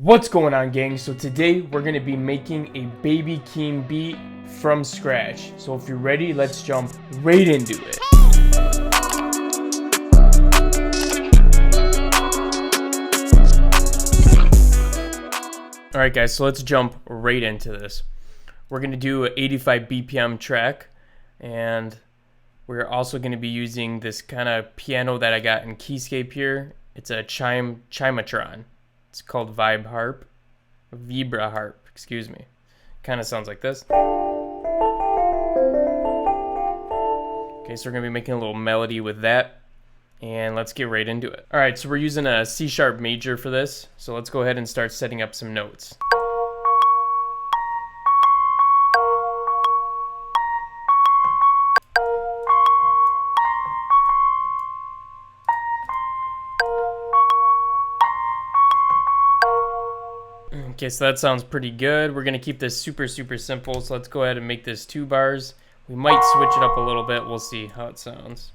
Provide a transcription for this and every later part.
What's going on, gang? So today we're going to be making a Baby Keem beat from scratch. So if you're ready, let's jump right into it. Alright guys, so let's jump right into this. We're going to do an 85 BPM track, and we're also going to be using this kind of piano that I got in Keyscape here. It's a Chimatron. It's called Vibra harp, excuse me. Kind of sounds like this. Okay, so we're gonna be making a little melody with that, and let's get right into it. All right, so we're using a C# major for this, so let's go ahead and start setting up some notes. Okay, so that sounds pretty good. We're gonna keep this super simple, so let's go ahead and make this 2 bars. We might switch it up a little bit. We'll see how it sounds.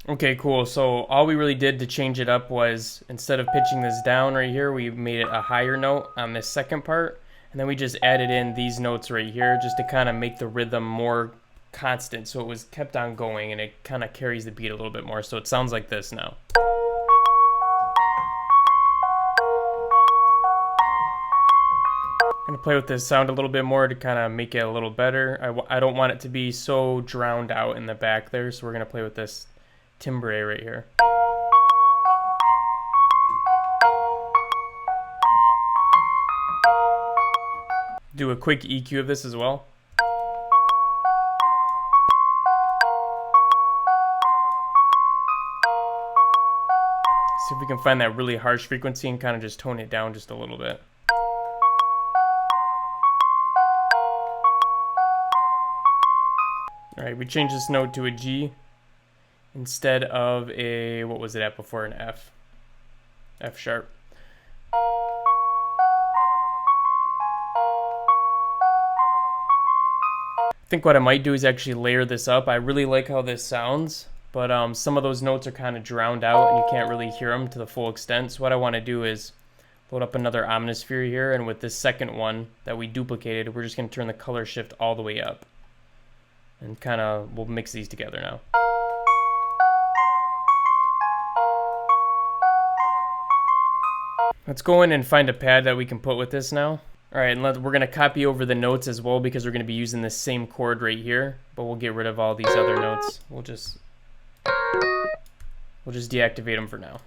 Okay, cool. So all we really did to change it up was, instead of pitching this down right here, we made it a higher note on this second part, and then we just added in these notes right here just to kind of make the rhythm more constant, so it was kept on going and it kind of carries the beat a little bit more. So it sounds like this now. I'm gonna play with this sound a little bit more to kind of make it a little better. I don't want it to be so drowned out in the back there, so we're gonna play with this timbre right here. Do a quick EQ of this as well. See if we can find that really harsh frequency and kind of just tone it down just a little bit. Alright, we changed this note to a G instead of a, what was it at before, an F. F sharp. I think what I might do is actually layer this up. I really like how this sounds, but some of those notes are kind of drowned out and you can't really hear them to the full extent. So what I want to do is load up another omnisphere here, and with this second one that we duplicated, we're just going to turn the color shift all the way up. And kind of, we'll mix these together now. Let's go in and find a pad that we can put with this now. Alright, and we're going to copy over the notes as well, because we're going to be using this same chord right here, but we'll get rid of all these other notes. We'll just deactivate them for now.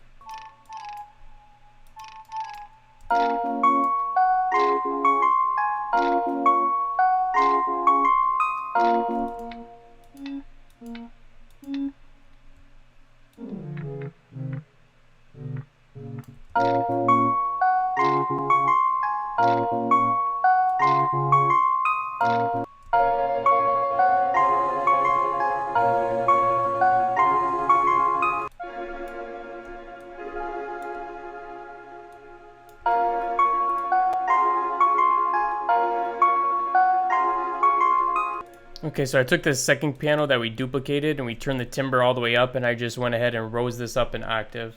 Okay, so I took this second piano that we duplicated and we turned the timbre all the way up, and I just went ahead and rose this up an octave.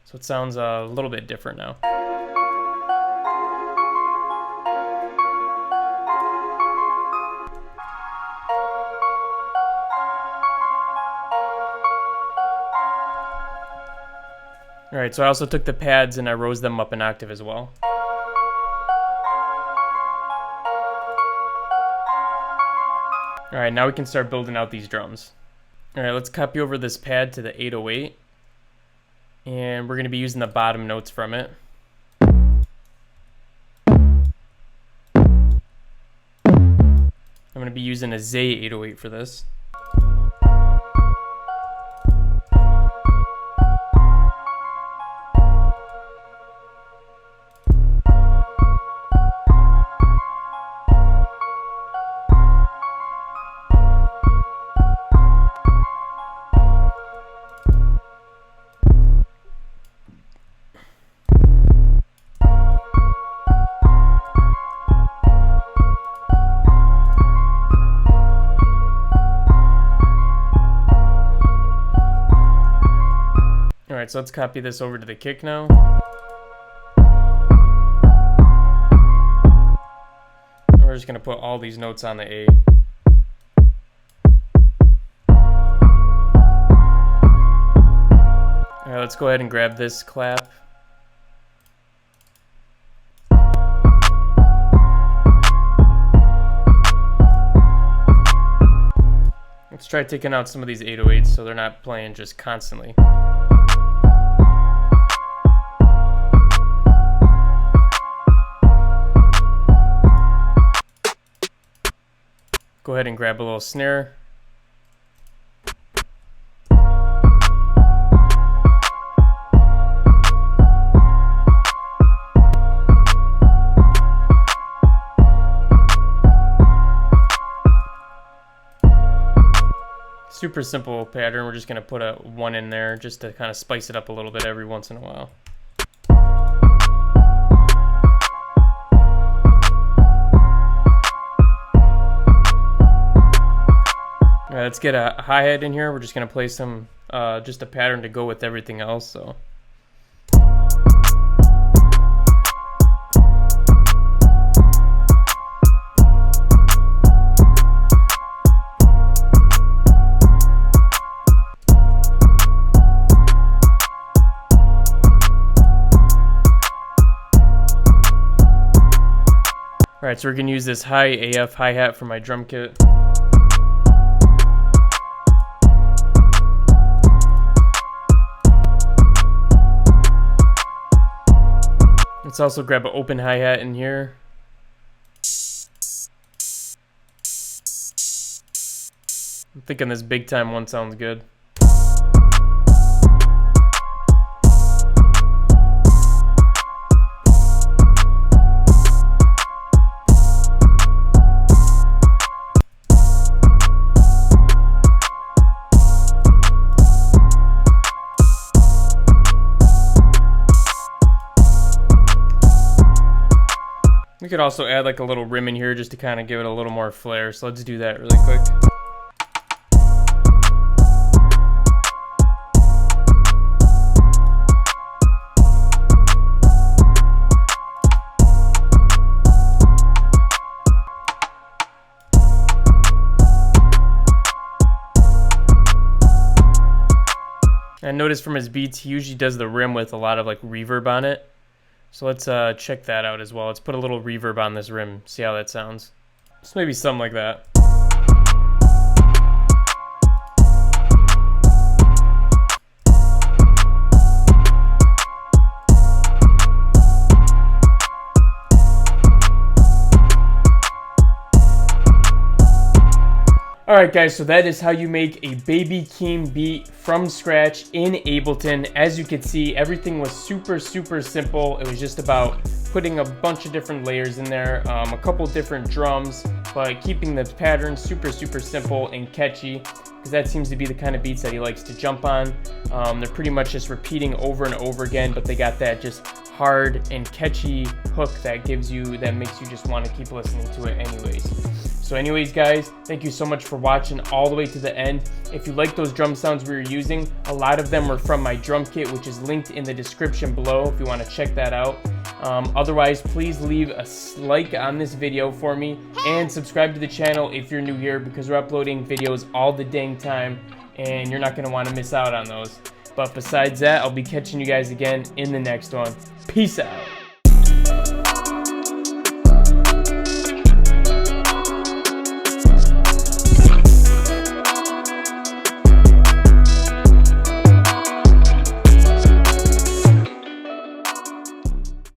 So it sounds a little bit different now. Alright, so I also took the pads and I rose them up an octave as well. Alright, now we can start building out these drums. Alright, let's copy over this pad to the 808. And we're going to be using the bottom notes from it. I'm going to be using a Zay 808 for this. Alright, so let's copy this over to the kick now. We're just going to put all these notes on the A. Alright, let's go ahead and grab this clap. Let's try taking out some of these 808s so they're not playing just constantly. Go ahead and grab a little snare. Super simple pattern. We're just going to put a 1 in there just to kind of spice it up a little bit every once in a while. All right, let's get a hi-hat in here. We're just going to play some, just a pattern to go with everything else. So. Alright, so we're going to use this high AF hi-hat for my drum kit. Let's also grab an open hi-hat in here. I'm thinking this big time one sounds good. We could also add like a little rim in here just to kind of give it a little more flair. So let's do that really quick. And notice from his beats, he usually does the rim with a lot of like reverb on it. So let's check that out as well. Let's put a little reverb on this rim, see how that sounds. So maybe something like that. Alright guys, so that is how you make a Baby Keem beat from scratch in Ableton. As you can see, everything was super simple. It was just about putting a bunch of different layers in there, a couple different drums, but keeping the pattern super simple and catchy, because that seems to be the kind of beats that he likes to jump on. They're pretty much just repeating over and over again, but they got that just hard and catchy hook that makes you just want to keep listening to it anyways. So anyways guys, thank you so much for watching all the way to the end. If you like those drum sounds we were using, a lot of them were from my drum kit, which is linked in the description below if you want to check that out. Otherwise, please leave a like on this video for me and subscribe to the channel if you're new here, because we're uploading videos all the dang time and you're not going to want to miss out on those. But besides that, I'll be catching you guys again in the next one. Peace out.